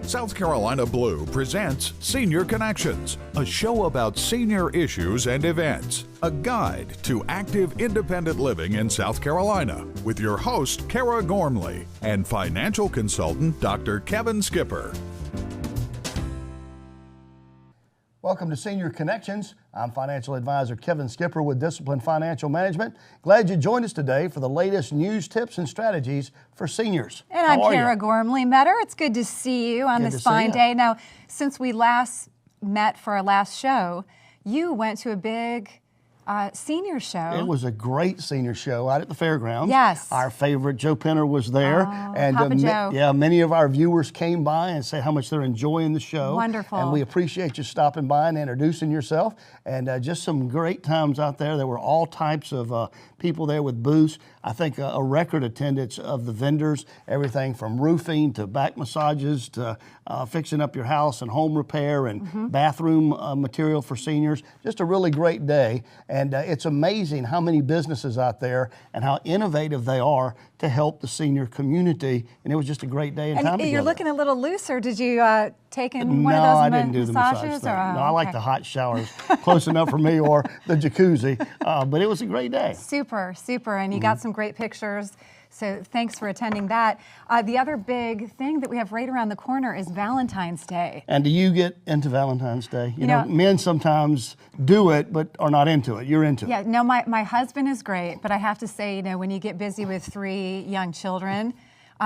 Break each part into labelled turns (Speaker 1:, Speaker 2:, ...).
Speaker 1: South Carolina Blue presents Senior Connections, a show about senior issues and events, a guide to active independent living in South Carolina, with your host, Kara Gormley, and financial consultant, Dr. Kevin Skipper.
Speaker 2: Welcome to Senior Connections. I'm financial advisor Kevin Skipper with Discipline Financial Management. Glad you joined us today for the latest news, tips, and strategies for seniors.
Speaker 3: And I'm Kara Gormley. Metter, it's good to see you on this fine day. Now, since we last met for our last show, you went to a big senior show.
Speaker 2: It was a great senior show out at the fairgrounds.
Speaker 3: Yes.
Speaker 2: Our favorite Joe Penner was there.
Speaker 3: And Papa Joe.
Speaker 2: Many of our viewers came by and said how much they're enjoying the show.
Speaker 3: Wonderful.
Speaker 2: And we appreciate you stopping by and introducing yourself. And just some great times out there. There were all types of people there with booths. I think a record attendance of the vendors, everything from roofing to back massages to fixing up your house and home repair and bathroom material for seniors. Just a really great day. And it's amazing how many businesses out there and how innovative they are to help the senior community. And it was just a great day and time together.
Speaker 3: You're looking a little looser. Did you take in one
Speaker 2: No,
Speaker 3: of those
Speaker 2: I didn't do the massage thing. No, I like the hot showers, close enough for me, or the jacuzzi. But it was a great day.
Speaker 3: Super, super. And you got some great pictures. So thanks for attending that. The other big thing that we have right around the corner is Valentine's Day.
Speaker 2: And do you get into Valentine's Day? You know, men sometimes do it, but are not into it. You're into it.
Speaker 3: Yeah, no, my husband is great, but I have to say, when you get busy with 3 young children,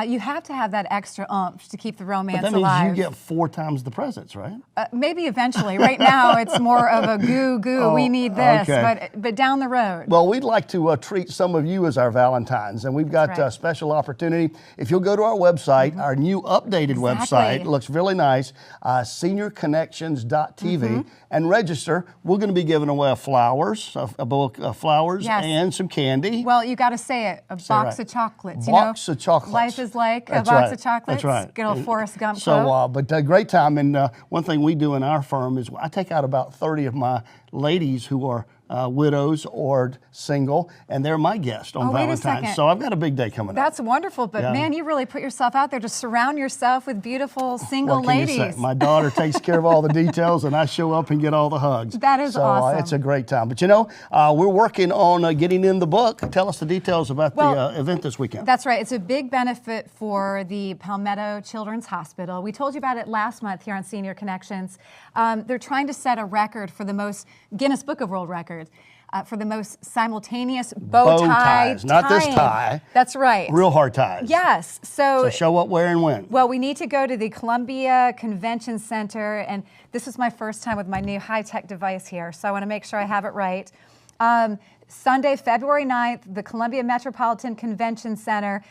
Speaker 3: you have to have that extra oomph to keep the romance alive.
Speaker 2: But that means you get 4 times the presents, right?
Speaker 3: Maybe eventually. Right now, it's more of a goo. We need this,
Speaker 2: okay.
Speaker 3: but down the road.
Speaker 2: Well, we'd like to treat some of you as our Valentines, and we've got a special opportunity. If you'll go to our website, our new updated website, looks really nice, seniorconnections.tv, and register. We're going to be giving away flowers, a book of flowers, and some candy.
Speaker 3: Well, you got to say it, a box of chocolates.
Speaker 2: Box of chocolates.
Speaker 3: Life is like a box of chocolates.
Speaker 2: That's right.
Speaker 3: Good old Forrest Gump quote.
Speaker 2: So, but a great time. And one thing we do in our firm is I take out about 30 of my ladies who are widows or single, and they're my guest on Valentine's. So I've got a big day coming up.
Speaker 3: That's wonderful, but man, you really put yourself out there to surround yourself with beautiful single ladies.
Speaker 2: You say? My daughter takes care of all the details, and I show up and get all the hugs.
Speaker 3: That is awesome.
Speaker 2: It's a great time. But we're working on getting in the book. Tell us the details about the event this weekend.
Speaker 3: That's right. It's a big benefit for the Palmetto Children's Hospital. We told you about it last month here on Senior Connections. They're trying to set a record for the most Guinness Book of World Records. For the most simultaneous bow tie
Speaker 2: ties. Not this tie.
Speaker 3: That's right.
Speaker 2: Real hard ties.
Speaker 3: Yes. So
Speaker 2: show up, where, and when.
Speaker 3: Well, we need to go to the Columbia Convention Center, and this is my first time with my new high-tech device here, so I want to make sure I have it right. Sunday, February 9th, the Columbia Metropolitan Convention Center.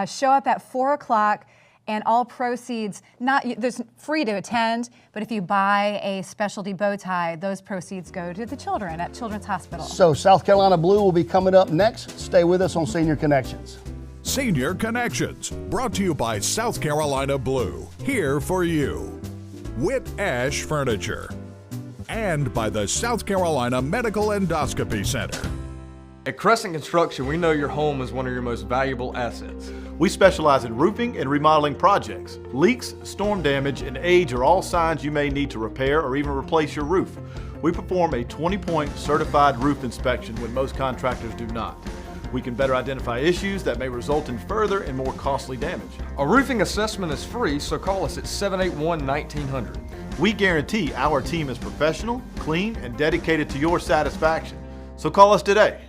Speaker 3: Show up at 4 o'clock. And all proceeds, there's free to attend, but if you buy a specialty bow tie, those proceeds go to the children at Children's Hospital.
Speaker 2: So South Carolina Blue will be coming up next. Stay with us on Senior Connections.
Speaker 1: Senior Connections, brought to you by South Carolina Blue, here for you. Witt Ash Furniture, and by the South Carolina Medical Endoscopy Center.
Speaker 4: At Crescent Construction, we know your home is one of your most valuable assets.
Speaker 5: We specialize in roofing and remodeling projects. Leaks, storm damage, and age are all signs you may need to repair or even replace your roof. We perform a 20-point certified roof inspection when most contractors do not. We can better identify issues that may result in further and more costly damage.
Speaker 4: A roofing assessment is free, so call us at 781-1900.
Speaker 5: We guarantee our team is professional, clean, and dedicated to your satisfaction. So call us today.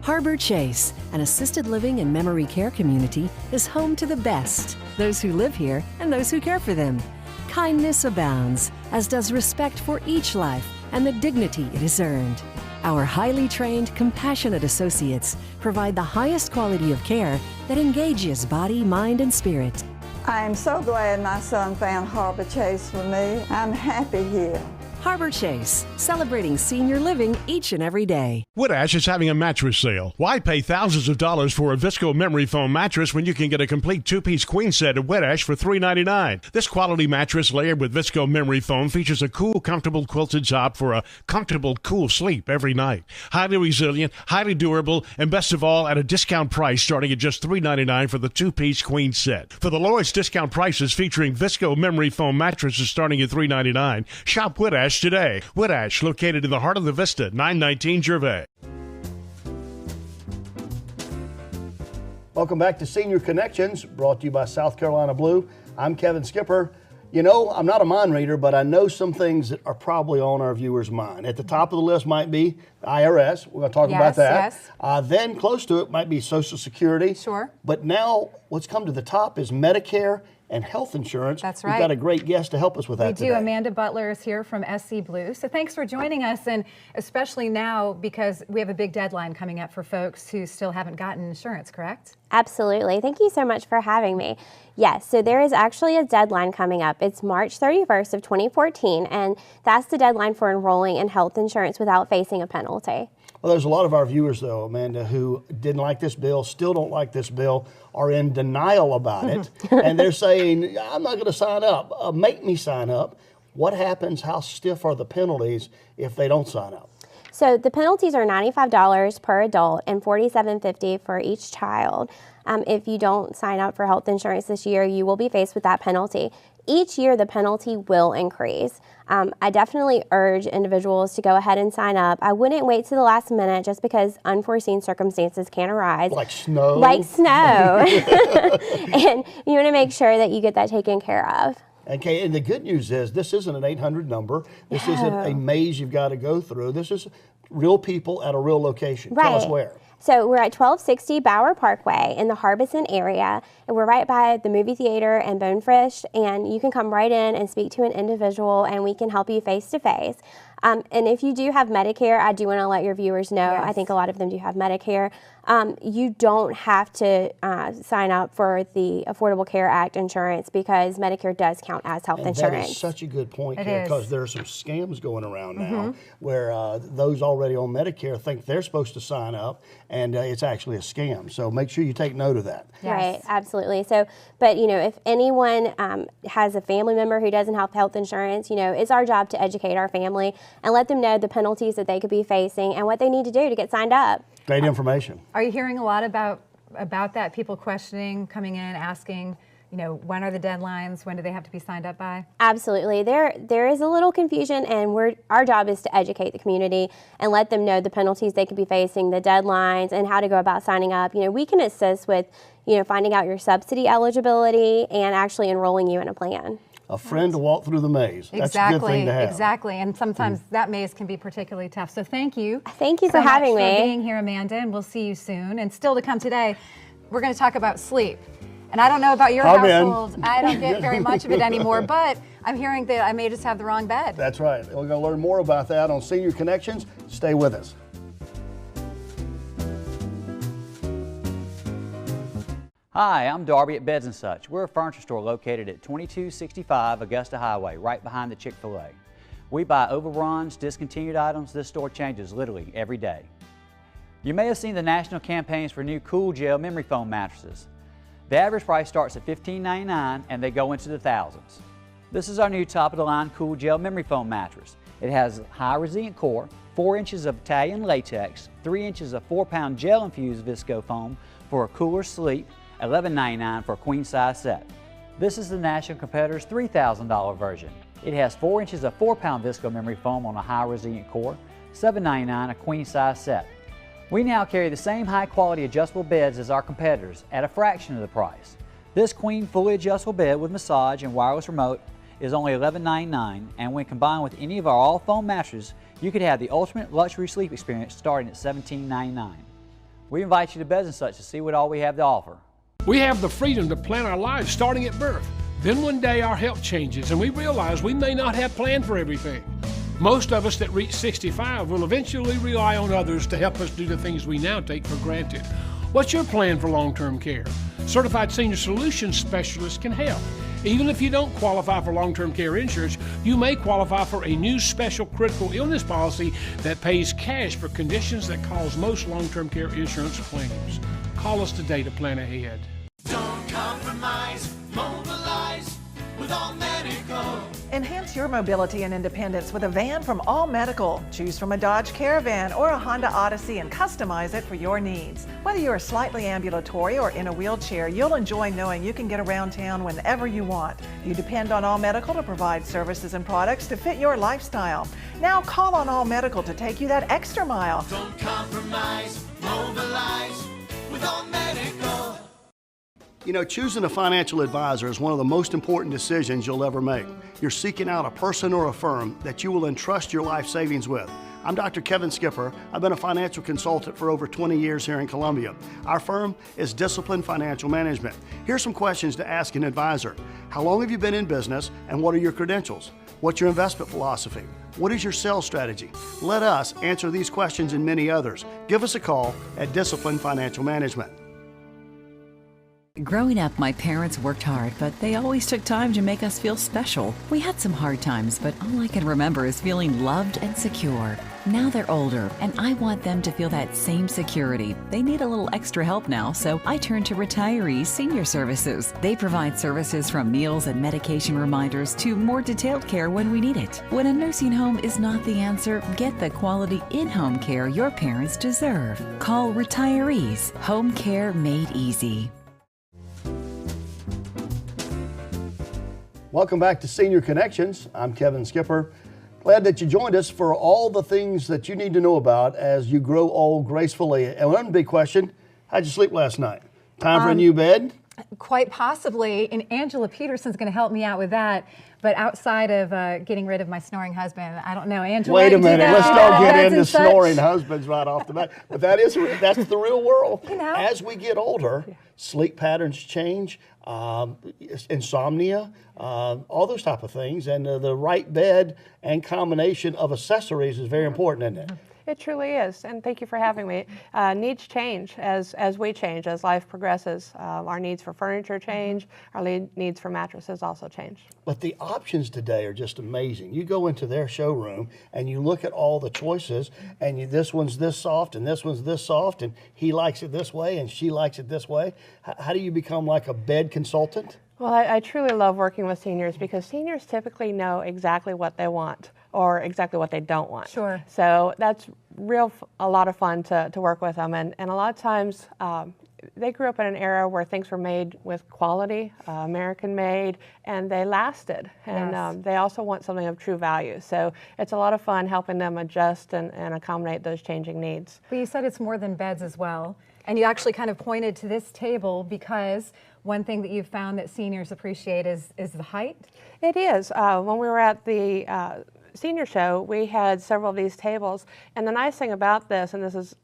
Speaker 6: Harbor Chase, an assisted living and memory care community, is home to the best, those who live here and those who care for them. Kindness abounds, as does respect for each life and the dignity it has earned. Our highly trained, compassionate associates provide the highest quality of care that engages body, mind, and spirit.
Speaker 7: I am so glad my son found Harbor Chase for me. I'm happy here.
Speaker 6: Harbor Chase, celebrating senior living each and every day.
Speaker 7: Woodhash is having a mattress sale. Why pay thousands of dollars for a Visco memory foam mattress when you can get a complete two-piece queen set at Woodhash for $3.99? This quality mattress layered with Visco memory foam features a cool, comfortable quilted top for a comfortable, cool sleep every night. Highly resilient, highly durable, and best of all, at a discount price starting at just $3.99 for the two-piece queen set. For the lowest discount prices featuring Visco memory foam mattresses starting at $3.99, shop Woodhash today. Woodhash, located in the heart of the Vista, 919 Gervais.
Speaker 2: Welcome back to Senior Connections, brought to you by South Carolina Blue. I'm Kevin Skipper. You know, I'm not a mind reader, but I know some things that are probably on our viewers' mind. At the top of the list might be IRS. We're going to talk about that.
Speaker 3: Yes.
Speaker 2: Then close to it might be Social Security.
Speaker 3: Sure.
Speaker 2: But now what's come to the top is Medicare and health insurance.
Speaker 3: That's right.
Speaker 2: We've got a great guest to help us with that today.
Speaker 3: We do. Amanda Butler is here from SC Blue. So thanks for joining us, and especially now because we have a big deadline coming up for folks who still haven't gotten insurance, correct?
Speaker 8: Absolutely. Thank you so much for having me. Yes, so there is actually a deadline coming up. It's March 31st of 2014, and that's the deadline for enrolling in health insurance without facing a penalty.
Speaker 2: Well, there's a lot of our viewers, though, Amanda, who didn't like this bill, still don't like this bill, are in denial about it, and they're saying, I'm not going to sign up. Make me sign up. What happens? How stiff are the penalties if they don't sign up?
Speaker 8: So the penalties are $95 per adult and $47.50 for each child. If you don't sign up for health insurance this year, you will be faced with that penalty. Each year, the penalty will increase. I definitely urge individuals to go ahead and sign up. I wouldn't wait to the last minute just because unforeseen circumstances can arise.
Speaker 2: Like snow?
Speaker 8: Like snow. And you want to make sure that you get that taken care of.
Speaker 2: Okay, and the good news is this isn't an 800 number. This isn't a maze you've got to go through. This is real people at a real location.
Speaker 8: Right.
Speaker 2: Tell us where.
Speaker 8: So we're at 1260 Bower Parkway in the Harbison area, and we're right by the movie theater and Bonefish, and you can come right in and speak to an individual, and we can help you face to face. And if you do have Medicare, I do want to let your viewers know,
Speaker 3: Yes.
Speaker 8: I think a lot of them do have Medicare, you don't have to sign up for the Affordable Care Act insurance because Medicare does count as health insurance.
Speaker 2: That is such a good point,
Speaker 3: It
Speaker 2: Kara,
Speaker 3: is.
Speaker 2: because there are some scams going around now where those already on Medicare think they're supposed to sign up, and it's actually a scam. So make sure you take note of that.
Speaker 3: Yes.
Speaker 8: Right, absolutely. So, but you know, if anyone has a family member who doesn't have health insurance, you know, it's our job to educate our family and let them know the penalties that they could be facing and what they need to do to get signed up.
Speaker 2: Great information.
Speaker 3: Are you hearing a lot about that? People questioning, coming in, asking, you know, when are the deadlines? When do they have to be signed up by?
Speaker 8: Absolutely. There is a little confusion, and our job is to educate the community and let them know the penalties they could be facing, the deadlines, and how to go about signing up. You know, we can assist with, you know, finding out your subsidy eligibility and actually enrolling you in a plan.
Speaker 2: A friend to walk through the maze. That's a good thing to have.
Speaker 3: Exactly. And sometimes that maze can be particularly tough. So thank you.
Speaker 8: Thank you
Speaker 3: so
Speaker 8: for having
Speaker 3: much
Speaker 8: me.
Speaker 3: for being here, Amanda, and we'll see you soon. And still to come today, we're going to talk about sleep. And I don't know about your household. I don't get very much of it anymore, but I'm hearing that I may just have the wrong bed.
Speaker 2: That's right. We're going to learn more about that on Senior Connections. Stay with us.
Speaker 9: Hi, I'm Darby at Beds & Such. We're a furniture store located at 2265 Augusta Highway, right behind the Chick-fil-A. We buy overruns, discontinued items. This store changes literally every day. You may have seen the national campaigns for new Cool Gel memory foam mattresses. The average price starts at $15.99 and they go into the thousands. This is our new top-of-the-line Cool Gel memory foam mattress. It has high resilient core, 4 inches of Italian latex, 3 inches of 4-pound gel-infused visco foam for a cooler sleep, $11.99 for a queen-size set. This is the national competitor's $3,000 version. It has 4 inches of 4-pound visco memory foam on a high resilient core, $7.99 a queen-size set. We now carry the same high-quality adjustable beds as our competitors at a fraction of the price. This queen fully adjustable bed with massage and wireless remote is only $11.99, and when combined with any of our all-foam mattresses, you could have the ultimate luxury sleep experience starting at $17.99. We invite you to Beds & Such to see what all we have to offer.
Speaker 10: We have the freedom to plan our lives starting at birth. Then one day our health changes and we realize we may not have planned for everything. Most of us that reach 65 will eventually rely on others to help us do the things we now take for granted. What's your plan for long-term care? Certified Senior Solutions Specialists can help. Even if you don't qualify for long-term care insurance, you may qualify for a new special critical illness policy that pays cash for conditions that cause most long-term care insurance claims. Call us today to plan ahead.
Speaker 11: Don't compromise, mobilize with All Medical.
Speaker 12: Enhance your mobility and independence with a van from All Medical. Choose from a Dodge Caravan or a Honda Odyssey and customize it for your needs. Whether you're slightly ambulatory or in a wheelchair, you'll enjoy knowing you can get around town whenever you want. You depend on All Medical to provide services and products to fit your lifestyle. Now call on All Medical to take you that extra mile.
Speaker 11: Don't compromise, mobilize with All Medical.
Speaker 2: You know, choosing a financial advisor is one of the most important decisions you'll ever make. You're seeking out a person or a firm that you will entrust your life savings with. I'm Dr. Kevin Skipper. I've been a financial consultant for over 20 years here in Columbia. Our firm is Discipline Financial Management. Here's some questions to ask an advisor. How long have you been in business and what are your credentials? What's your investment philosophy? What is your sales strategy? Let us answer these questions and many others. Give us a call at Discipline Financial Management.
Speaker 13: Growing up, my parents worked hard, but they always took time to make us feel special. We had some hard times, but all I can remember is feeling loved and secure. Now they're older, and I want them to feel that same security. They need a little extra help now, so I turn to Retirees Senior Services. They provide services from meals and medication reminders to more detailed care when we need it. When a nursing home is not the answer, get the quality in-home care your parents deserve. Call Retirees, home care made easy.
Speaker 2: Welcome back to Senior Connections. I'm Kevin Skipper. Glad that you joined us for all the things that you need to know about as you grow old gracefully. And one big question, how'd you sleep last night? Time for a new bed?
Speaker 3: Quite possibly, and Angela Peterson's going to help me out with that. But outside of getting rid of my snoring husband, I don't know. Angela,
Speaker 2: wait a minute. Let's don't get into snoring husbands right off the bat. But that's the real world.
Speaker 3: You know.
Speaker 2: As we get older, sleep patterns change, insomnia, all those type of things, and the right bed and combination of accessories is very important, isn't it?
Speaker 14: It truly is, and thank you for having me. Needs change as we change, as life progresses. Our needs for furniture change, our needs for mattresses also change.
Speaker 2: But the options today are just amazing. You go into their showroom and you look at all the choices, and this one's this soft and this one's this soft, and he likes it this way and she likes it this way. How do you become like a bed consultant?
Speaker 14: Well, I truly love working with seniors because seniors typically know exactly what they want or exactly what they don't want.
Speaker 3: Sure.
Speaker 14: So that's a lot of fun to work with them. And a lot of times they grew up in an era where things were made with quality, American made, and they lasted. And
Speaker 3: Yes.
Speaker 14: They also want something of true value. So it's a lot of fun helping them adjust and accommodate those changing needs.
Speaker 3: But you said it's more than beds as well. And you actually kind of pointed to this table because one thing that you've found that seniors appreciate is the height.
Speaker 14: It is. When we were at the senior show, we had several of these tables. And the nice thing about this, and this is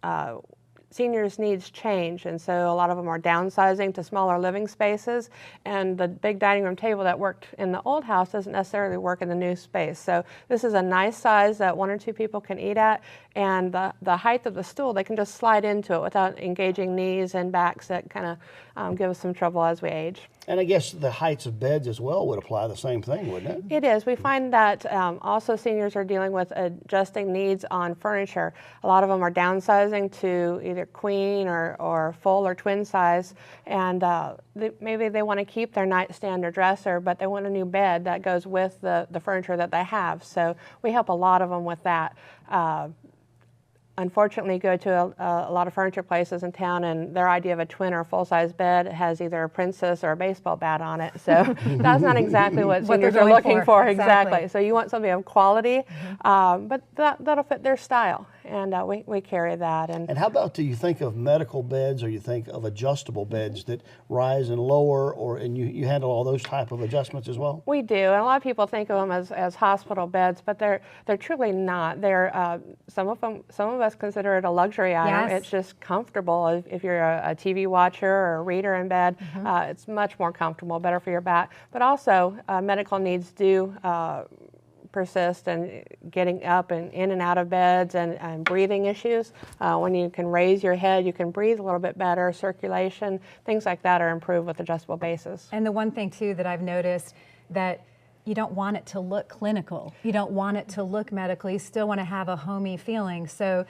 Speaker 14: seniors' needs change, and so a lot of them are downsizing to smaller living spaces, and the big dining room table that worked in the old house doesn't necessarily work in the new space. So this is a nice size that 1 or 2 people can eat at, and the height of the stool, they can just slide into it without engaging knees and backs that kind of give us some trouble as we age.
Speaker 2: And I guess the heights of beds as well would apply the same thing, wouldn't it?
Speaker 14: It is. We find that also seniors are dealing with adjusting needs on furniture. A lot of them are downsizing to either queen or full or twin size, and maybe they want to keep their nightstand or dresser, but they want a new bed that goes with the furniture that they have. So we help a lot of them with that. Unfortunately, go to a lot of furniture places in town, and their idea of a twin or full-size bed has either a princess or a baseball bat on it. So that's not exactly what seniors are looking for. Exactly. So you want something of quality, but that'll fit their style, and we carry that.
Speaker 2: And how about, do you think of medical beds, or you think of adjustable beds that rise and lower, and you handle all those type of adjustments as well?
Speaker 14: We do, and a lot of people think of them as hospital beds, but they're truly not. They're some of us consider it a luxury item.
Speaker 3: Yes.
Speaker 14: It's just comfortable. If you're a TV watcher or a reader in bed, it's much more comfortable, better for your back. But also, medical needs do persist and getting up and in and out of beds and breathing issues. When you can raise your head, you can breathe a little bit better, circulation, things like that are improved with adjustable bases.
Speaker 3: And the one thing too that I've noticed, that you don't want it to look clinical. You don't want it to look medical. You still want to have a homey feeling. So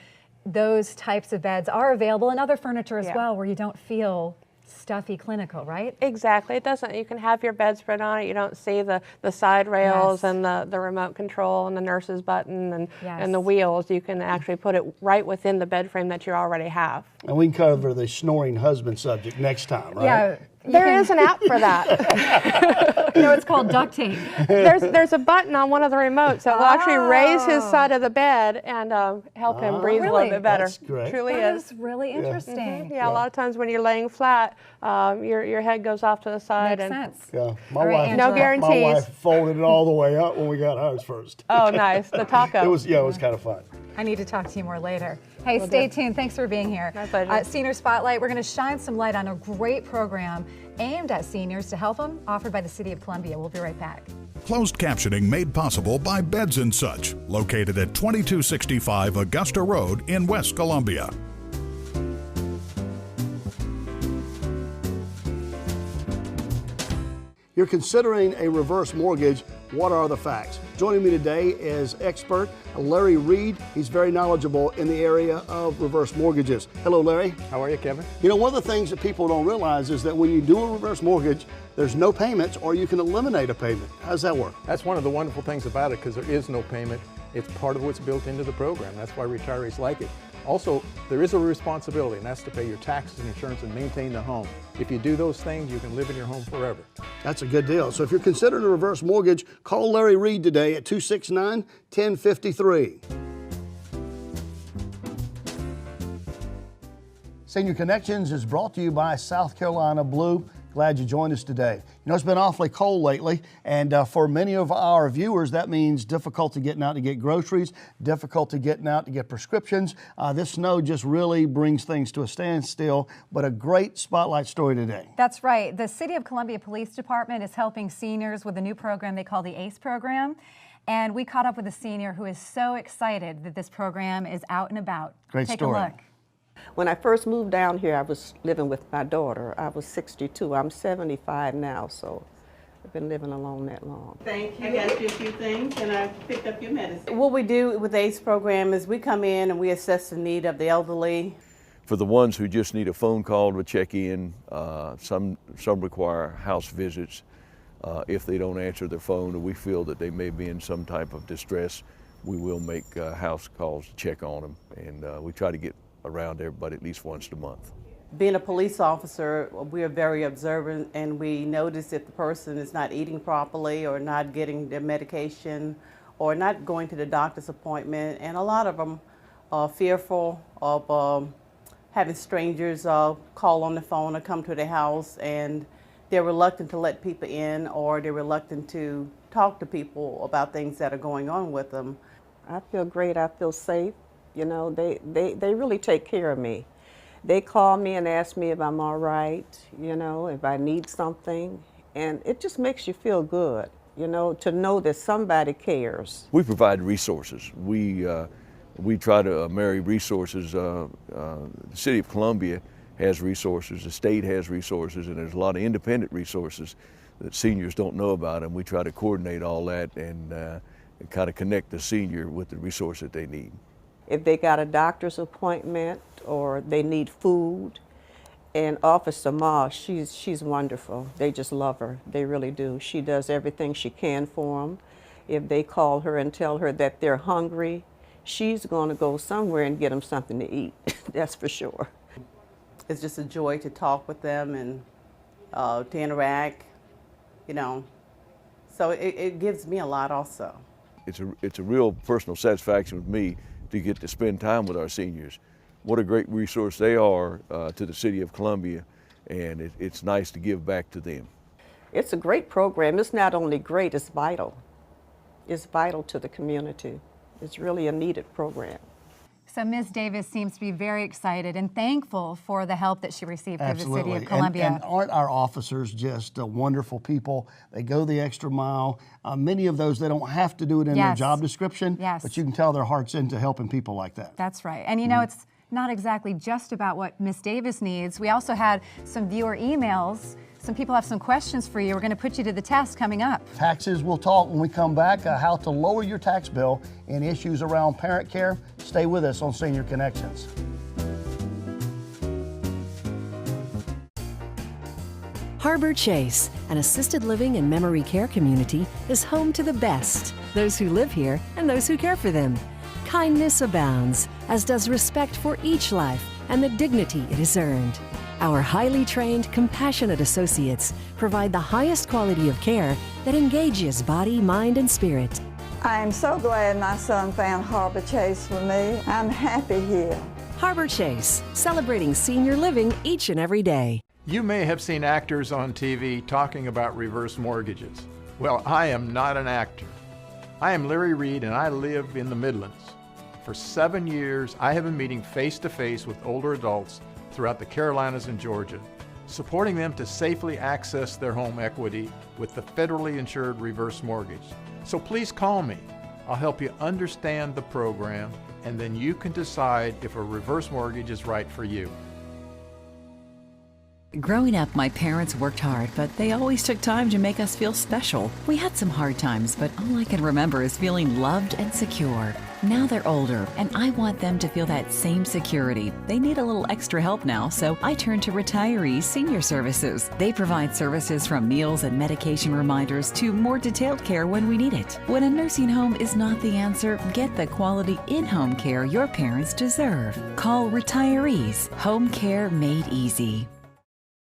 Speaker 3: those types of beds are available, and other furniture as well, where you don't feel stuffy clinical, right?
Speaker 14: Exactly. It doesn't, you can have your bedspread on it. You don't see the side rails and the remote control and the nurse's button and the wheels. You can actually put it right within the bed frame that you already have.
Speaker 2: And we can cover the snoring husband subject next time, right?
Speaker 14: Yeah. There is an app for that.
Speaker 3: No, it's called duct tape.
Speaker 14: There's a button on one of the remotes that will actually raise his side of the bed and help him breathe a little bit better.
Speaker 2: That's great.
Speaker 14: Truly
Speaker 3: That
Speaker 14: is.
Speaker 3: is really interesting.
Speaker 14: Yeah, a lot of times when you're laying flat, your head goes off to the side.
Speaker 3: Makes
Speaker 14: and
Speaker 3: sense.
Speaker 2: Yeah,
Speaker 3: All right,
Speaker 14: no guarantees.
Speaker 2: My wife folded it all the way up when we got ours first.
Speaker 14: Oh, nice. The taco.
Speaker 2: It was kind of fun.
Speaker 3: I need to talk to you more later. Hey, stay tuned. Thanks for being here.
Speaker 14: My pleasure.
Speaker 3: Senior Spotlight, we're going to shine some light on a great program aimed at seniors to help them, offered by the City of Columbia. We'll be right back.
Speaker 1: Closed captioning made possible by Beds and Such, located at 2265 Augusta Road in West Columbia.
Speaker 2: You're considering a reverse mortgage. What are the facts? Joining me today is expert Larry Reed. He's very knowledgeable in the area of reverse mortgages. Hello, Larry.
Speaker 15: How are you, Kevin?
Speaker 2: You know, one of the things that people don't realize is that when you do a reverse mortgage, there's no payments, or you can eliminate a payment. How does that work?
Speaker 15: That's one of the wonderful things about it, because there is no payment. It's part of what's built into the program. That's why retirees like it. Also, there is a responsibility, and that's to pay your taxes and insurance and maintain the home. If you do those things, you can live in your home forever.
Speaker 2: That's a good deal. So if you're considering a reverse mortgage, call Larry Reed today at 269-1053. Senior Connections is brought to you by South Carolina Blue. Glad you joined us today. You know, it's been awfully cold lately, and for many of our viewers, that means difficulty getting out to get groceries, difficulty getting out to get prescriptions. This snow just really brings things to a standstill, but a great spotlight story today.
Speaker 3: That's right. The City of Columbia Police Department is helping seniors with a new program they call the ACE program. And we caught up with a senior who is so excited that this program is out and about.
Speaker 2: Great
Speaker 3: Take
Speaker 2: story.
Speaker 3: a look.
Speaker 16: When I first moved down here, I was living with my daughter. I was 62. I'm 75 now, so I've been living alone that long.
Speaker 17: Thank you. I got you a few things, and I picked up your medicine. What we do with the ACE program is we come in and we assess the need of the elderly.
Speaker 18: For the ones who just need a phone call to check in, some require house visits. If they don't answer their phone or we feel that they may be in some type of distress, we will make house calls to check on them, and we try to get around everybody at least once a month.
Speaker 17: Being a police officer, we are very observant, and we notice if the person is not eating properly or not getting their medication or not going to the doctor's appointment. And a lot of them are fearful of having strangers call on the phone or come to their house, and they're reluctant to let people in, or they're reluctant to talk to people about things that are going on with them.
Speaker 16: I feel great. I feel safe. You know, they really take care of me. They call me and ask me if I'm all right, you know, if I need something. And it just makes you feel good, you know, to know that somebody cares.
Speaker 18: We provide resources. We try to marry resources. The City of Columbia has resources, the state has resources, and there's a lot of independent resources that seniors don't know about, and we try to coordinate all that and kind of connect the senior with the resource that they need.
Speaker 16: If they got a doctor's appointment or they need food, and Officer Ma, she's wonderful. They just love her. They really do. She does everything she can for them. If they call her and tell her that they're hungry, she's going to go somewhere and get them something to eat. That's for sure.
Speaker 17: It's just a joy to talk with them and to interact, you know. So it gives me a lot also.
Speaker 18: It's a real personal satisfaction with me to get to spend time with our seniors. What a great resource they are to the City of Columbia, and it's nice to give back to them.
Speaker 16: It's a great program. It's not only great, it's vital. It's vital to the community. It's really a needed program.
Speaker 3: So Ms. Davis seems to be very excited and thankful for the help that she received through the City of Columbia.
Speaker 2: And aren't our officers just wonderful people? They go the extra mile. Many of those, they don't have to do it in their job description, but you can tell their heart's into helping people like that.
Speaker 3: That's right. And you know, it's not exactly just about what Ms. Davis needs. We also had some viewer emails. Some people have some questions for you. We're going to put you to the test coming up.
Speaker 2: Taxes, we'll talk when we come back, how to lower your tax bill and issues around parent care. Stay with us on Senior Connections.
Speaker 6: Harbor Chase, an assisted living and memory care community, is home to the best, those who live here and those who care for them. Kindness abounds, as does respect for each life and the dignity it has earned. Our highly trained, compassionate associates provide the highest quality of care that engages body, mind, and spirit.
Speaker 19: I'm so glad my son found Harbor Chase for me. I'm happy here.
Speaker 6: Harbor Chase, celebrating senior living each and every day.
Speaker 15: You may have seen actors on TV talking about reverse mortgages. Well, I am not an actor. I am Larry Reed and I live in the Midlands. For 7 years, I have been meeting face-to-face with older adults throughout the Carolinas and Georgia, supporting them to safely access their home equity with the federally insured reverse mortgage. So please call me. I'll help you understand the program, and then you can decide if a reverse mortgage is right for you.
Speaker 13: Growing up, my parents worked hard, but they always took time to make us feel special. We had some hard times, but all I can remember is feeling loved and secure. Now they're older, and I want them to feel that same security. They need a little extra help now, so I turn to Retirees Senior Services. They provide services from meals and medication reminders to more detailed care when we need it. When a nursing home is not the answer, get the quality in-home care your parents deserve. Call Retirees, home care made easy.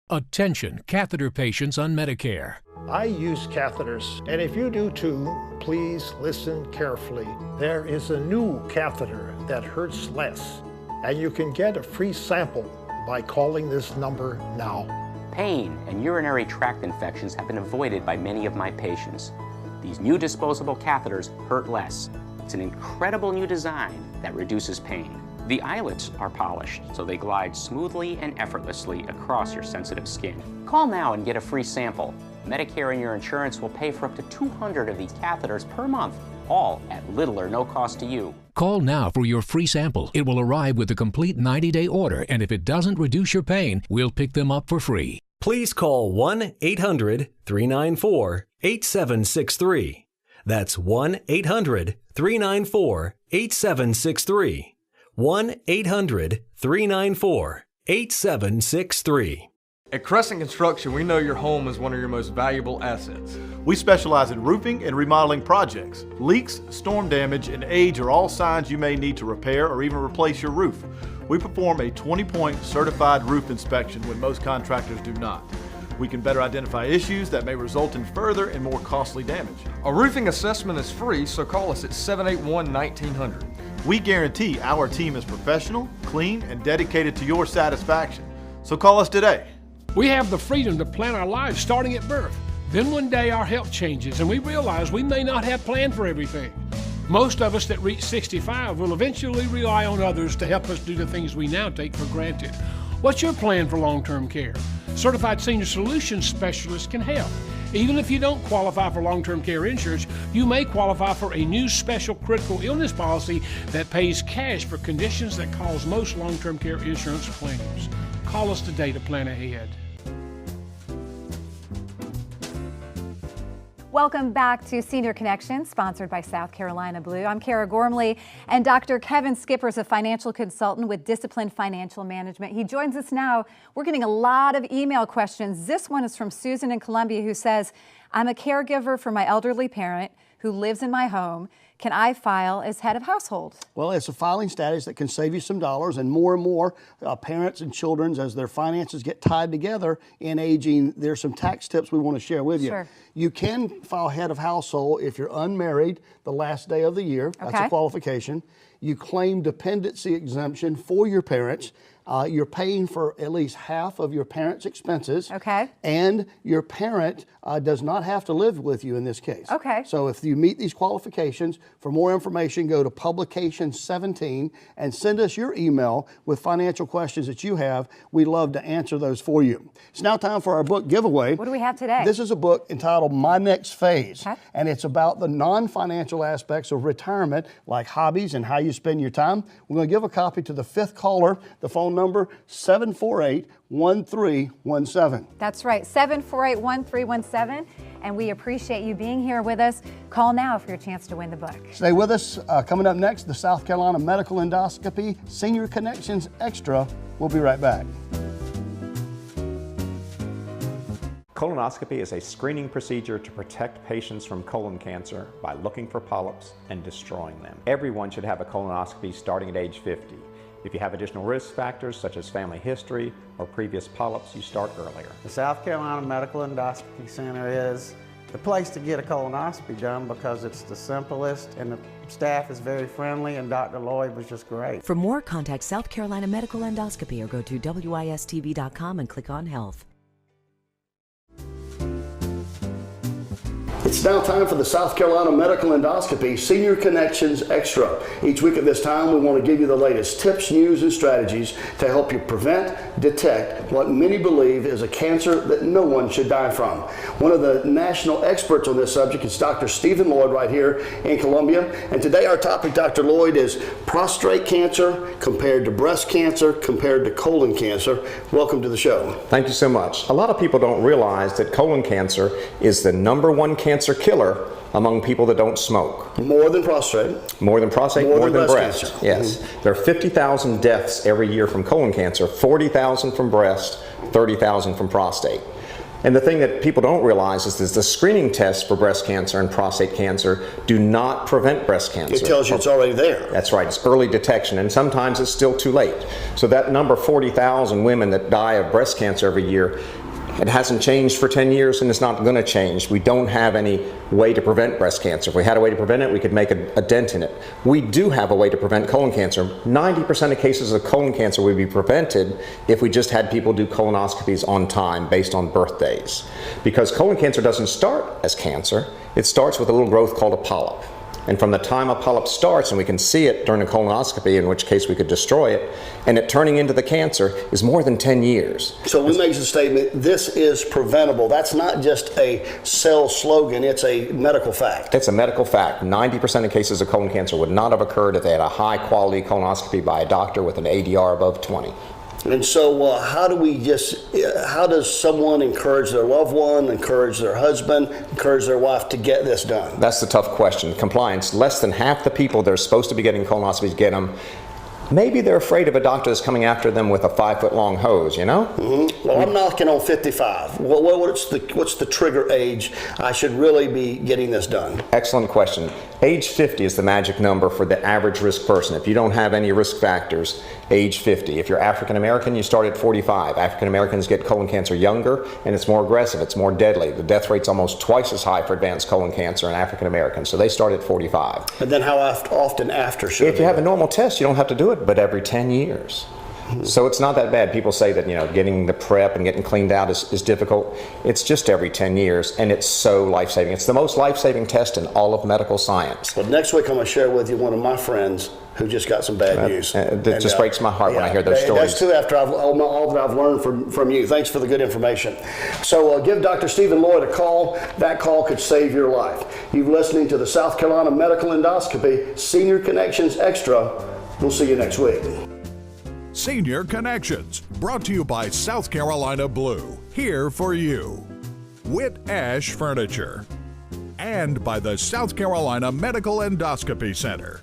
Speaker 10: Attention, catheter patients on Medicare.
Speaker 20: I use catheters, and if you do too, please listen carefully. There is a new catheter that hurts less, and you can get a free sample by calling this number now.
Speaker 21: Pain and urinary tract infections have been avoided by many of my patients. These new disposable catheters hurt less. It's an incredible new design that reduces pain. The eyelets are polished, so they glide smoothly and effortlessly across your sensitive skin. Call now and get a free sample. Medicare and your insurance will pay for up to 200 of these catheters per month, all at little or no cost to you.
Speaker 22: Call now for your free sample. It will arrive with a complete 90-day order, and if it doesn't reduce your pain, we'll pick them up for free.
Speaker 23: Please call 1-800-394-8763. That's 1-800-394-8763. 1-800-394-8763.
Speaker 4: At Crescent Construction, we know your home is one of your most valuable assets.
Speaker 5: We specialize in roofing and remodeling projects. Leaks, storm damage, and age are all signs you may need to repair or even replace your roof. We perform a 20-point certified roof inspection when most contractors do not. We can better identify issues that may result in further and more costly damage.
Speaker 4: A roofing assessment is free, so call us at 781-1900.
Speaker 5: We guarantee our team is professional, clean, and dedicated to your satisfaction. So call us today.
Speaker 10: We have the freedom to plan our lives starting at birth. Then one day our health changes and we realize we may not have planned for everything. Most of us that reach 65 will eventually rely on others to help us do the things we now take for granted. What's your plan for long-term care? Certified Senior Solutions Specialists can help. Even if you don't qualify for long-term care insurance, you may qualify for a new special critical illness policy that pays cash for conditions that cause most long-term care insurance claims. Call us today to plan ahead.
Speaker 3: Welcome back to Senior Connections, sponsored by South Carolina Blue. I'm Kara Gormley, and Dr. Kevin Skipper is a financial consultant with Disciplined Financial Management. He joins us now. We're getting a lot of email questions. This one is from Susan in Columbia, who says, I'm a caregiver for my elderly parent who lives in my home. Can I file as head of household?
Speaker 2: Well, it's a filing status that can save you some dollars, and more parents and children, as their finances get tied together in aging, there's some tax tips we want to share with you.
Speaker 3: Sure.
Speaker 2: You can file head of household if you're unmarried the last day of the year. That's a qualification. You claim dependency exemption for your parents. you're paying for at least half of your parent's expenses.
Speaker 3: Okay.
Speaker 2: And your parent does not have to live with you in this case.
Speaker 3: Okay.
Speaker 2: So if you meet these qualifications, for more information, go to publication 17 and send us your email with financial questions that you have. We'd love to answer those for you. It's now time for our book giveaway.
Speaker 3: What do we have today?
Speaker 2: This is a book entitled My Next Phase. Okay. And it's about the non-financial aspects of retirement, like hobbies and how you spend your time. We're going to give a copy to the 5th caller. The phone number, 748-1317.
Speaker 3: That's right, 748-1317. And we appreciate you being here with us. Call now for your chance to win the book.
Speaker 2: Stay with us. Coming up next, the South Carolina Medical Endoscopy Senior Connections Extra. We'll be right back.
Speaker 7: Colonoscopy is a screening procedure to protect patients from colon cancer by looking for polyps and destroying them. Everyone should have a colonoscopy starting at age 50. If you have additional risk factors such as family history or previous polyps, you start earlier.
Speaker 8: The South Carolina Medical Endoscopy Center is the place to get a colonoscopy done because it's the simplest and the staff is very friendly and Dr. Lloyd was just great.
Speaker 9: For more, contact South Carolina Medical Endoscopy or go to wistv.com and click on Health.
Speaker 2: It's now time for the South Carolina Medical Endoscopy Senior Connections Extra. Each week at this time, we want to give you the latest tips, news, and strategies to help you prevent, detect what many believe is a cancer that no one should die from. One of the national experts on this subject is Dr. Stephen Lloyd right here in Columbia. And today our topic, Dr. Lloyd, is prostate cancer compared to breast cancer compared to colon cancer. Welcome to the show.
Speaker 7: Thank you so much. A lot of people don't realize that colon cancer is the #1 cancer killer among people that don't smoke.
Speaker 2: More than prostate.
Speaker 7: More than prostate, more than breast.
Speaker 2: Cancer.
Speaker 7: Yes. There are 50,000 deaths every year from colon cancer, 40,000 from breast, 30,000 from prostate. And the thing that people don't realize is that the screening tests for breast cancer and prostate cancer do not prevent breast cancer.
Speaker 2: It tells you it's already there.
Speaker 7: That's right. It's early detection, and sometimes it's still too late. So that number, 40,000 women that die of breast cancer every year, it hasn't changed for 10 years and it's not going to change. We don't have any way to prevent breast cancer. If we had a way to prevent it, we could make a dent in it. We do have a way to prevent colon cancer. 90% of cases of colon cancer would be prevented if we just had people do colonoscopies on time based on birthdays. Because colon cancer doesn't start as cancer, it starts with a little growth called a polyp. And from the time a polyp starts, and we can see it during a colonoscopy, in which case we could destroy it, and it turning into the cancer is more than 10 years.
Speaker 2: So we make the statement, this is preventable. That's not just a sales slogan, it's a medical fact.
Speaker 7: It's a medical fact. 90% of cases of colon cancer would not have occurred if they had a high quality colonoscopy by a doctor with an ADR above 20.
Speaker 2: And so how does someone encourage their loved one, encourage their husband, encourage their wife to get this done?
Speaker 7: That's the tough question. Compliance. Less than half the people that are supposed to be getting colonoscopies get them. Maybe they're afraid of a doctor that's coming after them with a 5-foot-long hose, you know?
Speaker 2: Mm-hmm. Well, I'm knocking on 55. What's the trigger age I should really be getting this done?
Speaker 7: Excellent question. Age 50 is the magic number for the average risk person. If you don't have any risk factors, age 50. If you're African American, you start at 45. African Americans get colon cancer younger, and it's more aggressive, it's more deadly. The death rate's almost twice as high for advanced colon cancer in African Americans, so they start at 45.
Speaker 2: And then how often after should
Speaker 7: If you have a normal test, you don't have to do it, but every 10 years. So it's not that bad. People say that, getting the prep and getting cleaned out is difficult. It's just every 10 years, and it's so life-saving. It's the most life-saving test in all of medical science.
Speaker 2: Well, next week I'm going to share with you one of my friends who just got some bad news.
Speaker 7: It just breaks my heart when I hear those stories.
Speaker 2: That's too after all that I've learned from you. Thanks for the good information. So give Dr. Stephen Lloyd a call. That call could save your life. You're listening to the South Carolina Medical Endoscopy Senior Connections Extra. We'll see you next week.
Speaker 1: Senior Connections, brought to you by South Carolina Blue, here for you. Witt Ash Furniture, and by the South Carolina Medical Endoscopy Center.